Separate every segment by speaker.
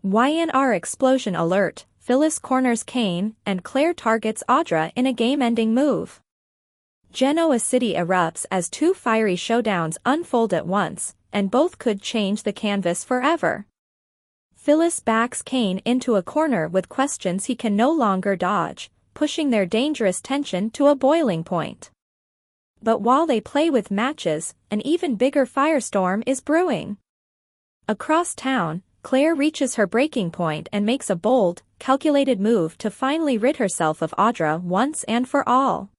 Speaker 1: Y&R explosion alert, Phyllis corners Kane, and Claire targets Audra in a game-ending move. Genoa City erupts as two fiery showdowns unfold at once, and both could change the canvas forever. Phyllis backs Kane into a corner with questions he can no longer dodge, pushing their dangerous tension to a boiling point. But while they play with matches, an even bigger firestorm is brewing. Across town, Claire reaches her breaking point and makes a bold, calculated move to finally rid herself of Audra once and for all.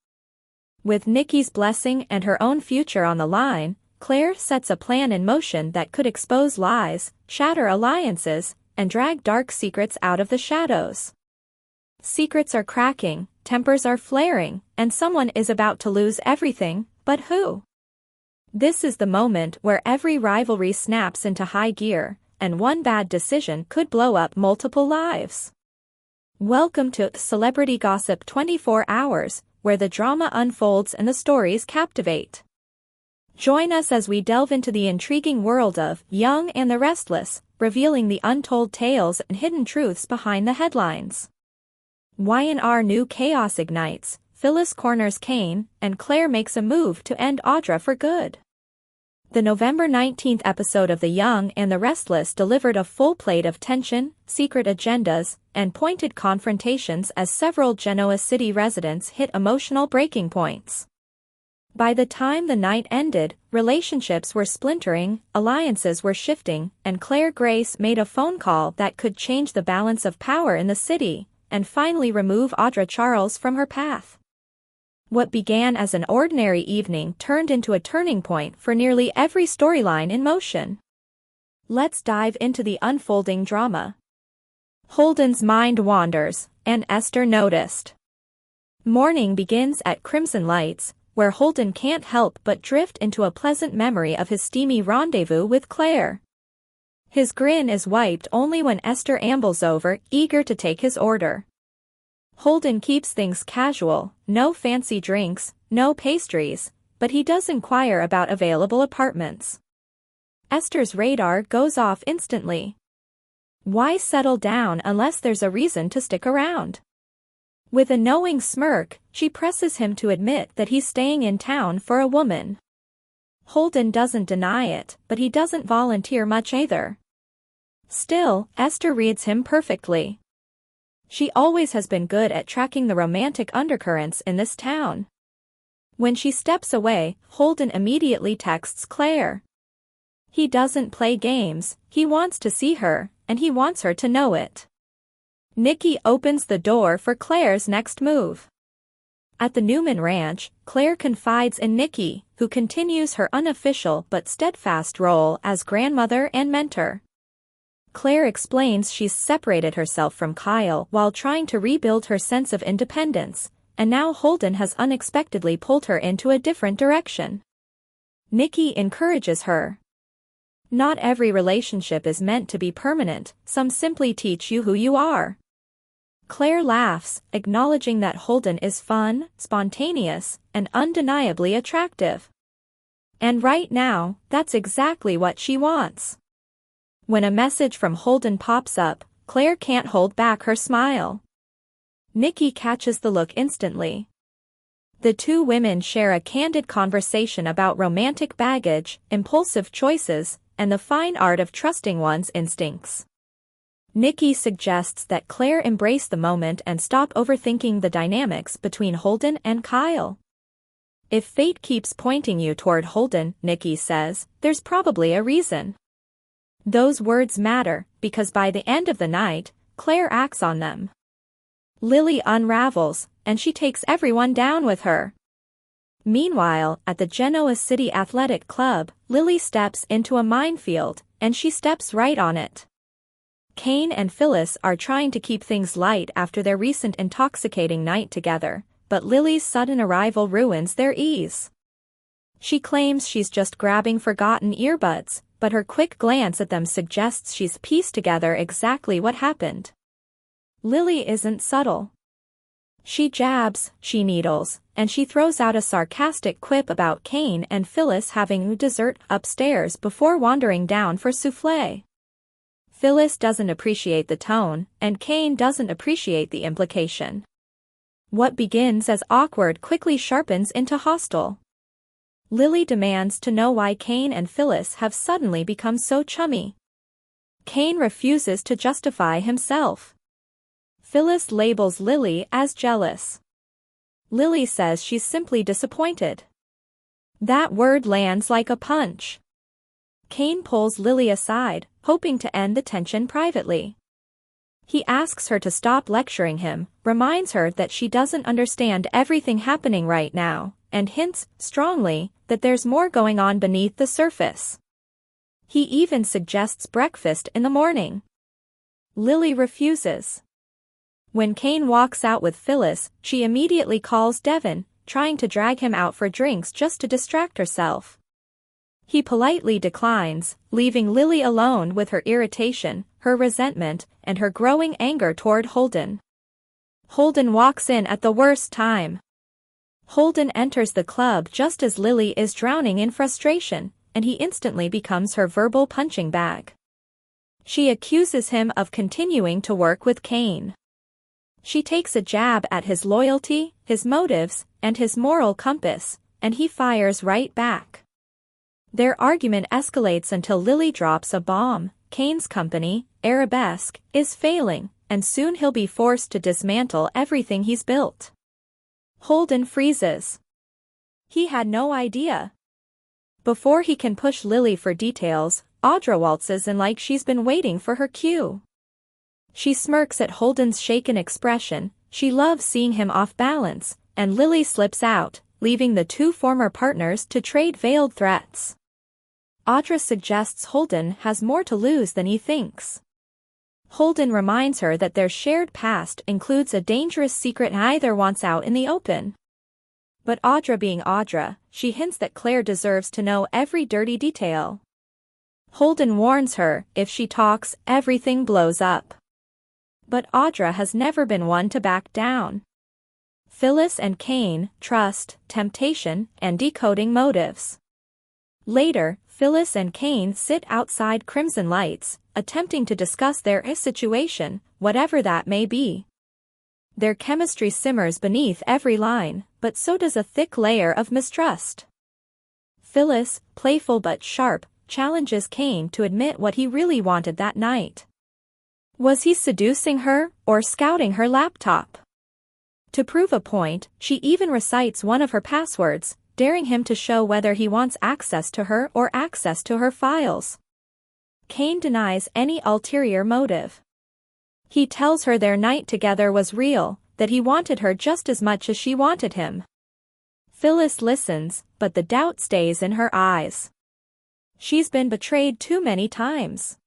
Speaker 1: With Nikki's blessing and her own future on the line, Claire sets a plan in motion that could expose lies, shatter alliances, and drag dark secrets out of the shadows. Secrets are cracking, tempers are flaring, and someone is about to lose everything, but who? This is the moment where every rivalry snaps into high gear, and one bad decision could blow up multiple lives. Welcome to Celebrity Gossip 24 Hours, where the drama unfolds and the stories captivate. Join us as we delve into the intriguing world of Young and the Restless, revealing the untold tales and hidden truths behind the headlines. Y&R new chaos ignites, Phyllis corners Kane, and Claire makes a move to end Audra for good. The November 19th episode of The Young and the Restless delivered a full plate of tension, secret agendas, and pointed confrontations as several Genoa City residents hit emotional breaking points. By the time the night ended, relationships were splintering, alliances were shifting, and Claire Grace made a phone call that could change the balance of power in the city, and finally remove Audra Charles from her path. What began as an ordinary evening turned into a turning point for nearly every storyline in motion. Let's dive into the unfolding drama. Holden's mind wanders, and Esther noticed. Morning begins at Crimson Lights, where Holden can't help but drift into a pleasant memory of his steamy rendezvous with Claire. His grin is wiped only when Esther ambles over, eager to take his order. Holden keeps things casual, no fancy drinks, no pastries, but he does inquire about available apartments. Esther's radar goes off instantly. Why settle down unless there's a reason to stick around? With a knowing smirk, she presses him to admit that he's staying in town for a woman. Holden doesn't deny it, but he doesn't volunteer much either. Still, Esther reads him perfectly. She always has been good at tracking the romantic undercurrents in this town. When she steps away, Holden immediately texts Claire. He doesn't play games, he wants to see her, and he wants her to know it. Nikki opens the door for Claire's next move. At the Newman Ranch, Claire confides in Nikki, who continues her unofficial but steadfast role as grandmother and mentor. Claire explains she's separated herself from Kyle while trying to rebuild her sense of independence, and now Holden has unexpectedly pulled her into a different direction. Nikki encourages her. Not every relationship is meant to be permanent, some simply teach you who you are. Claire laughs, acknowledging that Holden is fun, spontaneous, and undeniably attractive. And right now, that's exactly what she wants. When a message from Holden pops up, Claire can't hold back her smile. Nikki catches the look instantly. The two women share a candid conversation about romantic baggage, impulsive choices, and the fine art of trusting one's instincts. Nikki suggests that Claire embrace the moment and stop overthinking the dynamics between Holden and Kyle. If fate keeps pointing you toward Holden, Nikki says, there's probably a reason. Those words matter, because by the end of the night, Claire acts on them. Lily unravels, and she takes everyone down with her. Meanwhile, at the Genoa City Athletic Club, Lily steps into a minefield, and she steps right on it. Kane and Phyllis are trying to keep things light after their recent intoxicating night together, but Lily's sudden arrival ruins their ease. She claims she's just grabbing forgotten earbuds, but her quick glance at them suggests she's pieced together exactly what happened. Lily isn't subtle. She jabs, she needles, and she throws out a sarcastic quip about Kane and Phyllis having dessert upstairs before wandering down for soufflé. Phyllis doesn't appreciate the tone, and Kane doesn't appreciate the implication. What begins as awkward quickly sharpens into hostile. Lily demands to know why Kane and Phyllis have suddenly become so chummy. Kane refuses to justify himself. Phyllis labels Lily as jealous. Lily says she's simply disappointed. That word lands like a punch. Kane pulls Lily aside, hoping to end the tension privately. He asks her to stop lecturing him, reminds her that she doesn't understand everything happening right now, and hints, strongly, that there's more going on beneath the surface. He even suggests breakfast in the morning. Lily refuses. When Kane walks out with Phyllis, she immediately calls Devon, trying to drag him out for drinks just to distract herself. He politely declines, leaving Lily alone with her irritation, her resentment, and her growing anger toward Holden. Holden walks in at the worst time. Holden enters the club just as Lily is drowning in frustration, and he instantly becomes her verbal punching bag. She accuses him of continuing to work with Kane. She takes a jab at his loyalty, his motives, and his moral compass, and he fires right back. Their argument escalates until Lily drops a bomb. Kane's company, Erupts, is failing, and soon he'll be forced to dismantle everything he's built. Holden freezes. He had no idea. Before he can push Lily for details, Audra waltzes in like she's been waiting for her cue. She smirks at Holden's shaken expression, she loves seeing him off balance, and Lily slips out, leaving the two former partners to trade veiled threats. Audra suggests Holden has more to lose than he thinks. Holden reminds her that their shared past includes a dangerous secret neither wants out in the open. But Audra being Audra, she hints that Claire deserves to know every dirty detail. Holden warns her, if she talks, everything blows up. But Audra has never been one to back down. Phyllis and Kane, trust, temptation, and decoding motives. Later, Phyllis and Kane sit outside Crimson Lights, attempting to discuss their situation, whatever that may be. Their chemistry simmers beneath every line, but so does a thick layer of mistrust. Phyllis, playful but sharp, challenges Kane to admit what he really wanted that night. Was he seducing her, or scouting her laptop? To prove a point, she even recites one of her passwords, daring him to show whether he wants access to her or access to her files. Kane denies any ulterior motive. He tells her their night together was real, that he wanted her just as much as she wanted him. Phyllis listens, but the doubt stays in her eyes. She's been betrayed too many times.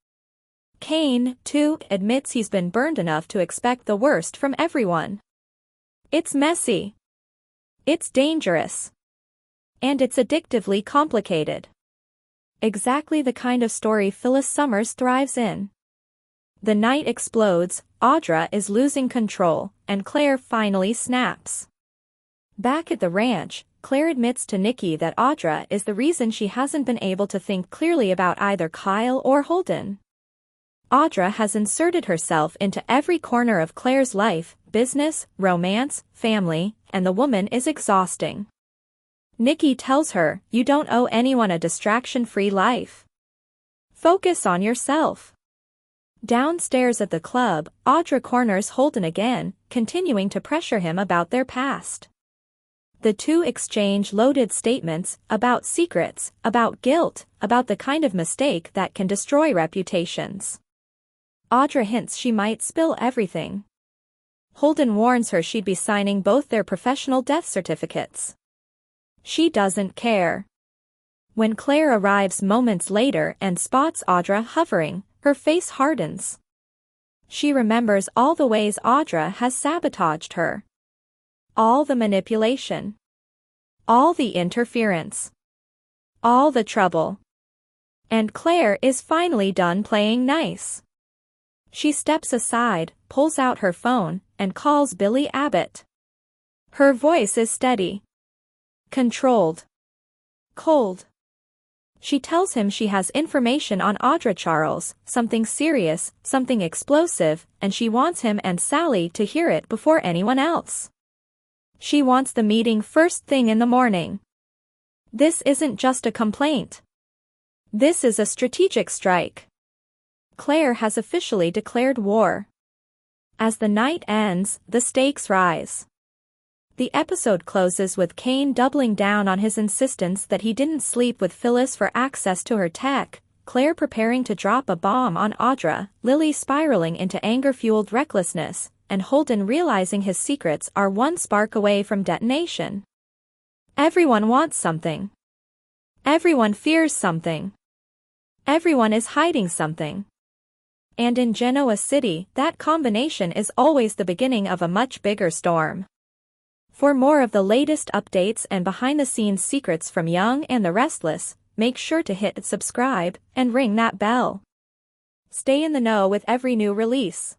Speaker 1: Kane, too, admits he's been burned enough to expect the worst from everyone. It's messy. It's dangerous. And it's addictively complicated. Exactly the kind of story Phyllis Summers thrives in. The night explodes, Audra is losing control, and Claire finally snaps. Back at the ranch, Claire admits to Nikki that Audra is the reason she hasn't been able to think clearly about either Kyle or Holden. Audra has inserted herself into every corner of Claire's life, business, romance, family, and the woman is exhausting. Nikki tells her, you don't owe anyone a distraction-free life. Focus on yourself. Downstairs at the club, Audra corners Holden again, continuing to pressure him about their past. The two exchange loaded statements, about secrets, about guilt, about the kind of mistake that can destroy reputations. Audra hints she might spill everything. Holden warns her she'd be signing both their professional death certificates. She doesn't care. When Claire arrives moments later and spots Audra hovering, her face hardens. She remembers all the ways Audra has sabotaged her. All the manipulation. All the interference. All the trouble. And Claire is finally done playing nice. She steps aside, pulls out her phone, and calls Billy Abbott. Her voice is steady. Controlled. Cold. She tells him she has information on Audra Charles, something serious, something explosive, and she wants him and Sally to hear it before anyone else. She wants the meeting first thing in the morning. This isn't just a complaint. This is a strategic strike. Claire has officially declared war. As the night ends, the stakes rise. The episode closes with Kane doubling down on his insistence that he didn't sleep with Phyllis for access to her tech, Claire preparing to drop a bomb on Audra, Lily spiraling into anger-fueled recklessness, and Holden realizing his secrets are one spark away from detonation. Everyone wants something. Everyone fears something. Everyone is hiding something. And in Genoa City, that combination is always the beginning of a much bigger storm. For more of the latest updates and behind-the-scenes secrets from Y and the Restless, make sure to hit subscribe and ring that bell. Stay in the know with every new release.